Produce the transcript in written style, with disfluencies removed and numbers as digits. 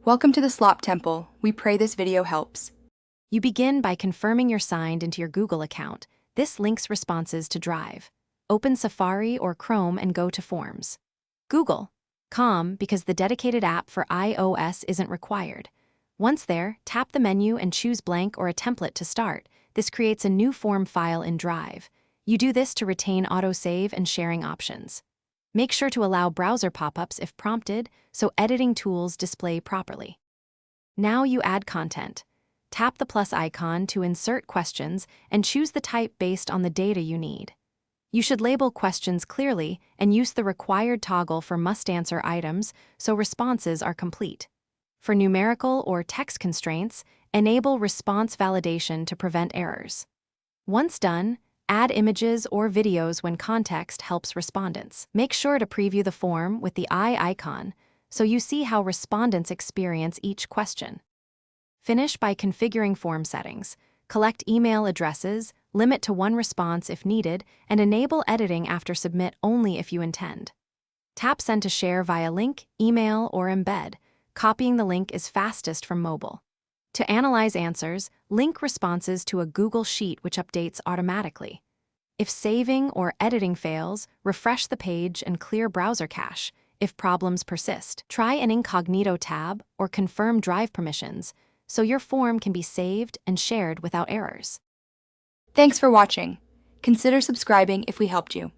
Welcome to the Slop Temple. We pray this video helps. You begin by confirming you're signed into your Google account. This links responses to Drive. Open Safari or Chrome and go to Forms. Google.com because the dedicated app for iOS isn't required. Once there, tap the menu and choose blank or a template to start. This creates a new form file in Drive. You do this to retain autosave and sharing options. Make sure to allow browser pop-ups if prompted, so editing tools display properly. Now you add content. Tap the plus icon to insert questions and choose the type based on the data you need. You should label questions clearly and use the required toggle for must-answer items so responses are complete. For numerical or text constraints, enable response validation to prevent errors. Once done, add images or videos when context helps respondents. Make sure to preview the form with the eye icon so you see how respondents experience each question. Finish by configuring form settings. Collect email addresses, limit to one response if needed, and enable editing after submit only if you intend. Tap Send to share via link, email, or embed. Copying the link is fastest from mobile. To analyze answers, link responses to a Google Sheet which updates automatically. If saving or editing fails, refresh the page and clear browser cache. If problems persist, try an incognito tab or confirm Drive permissions so your form can be saved and shared without errors. Thanks for watching. Consider subscribing if we helped you.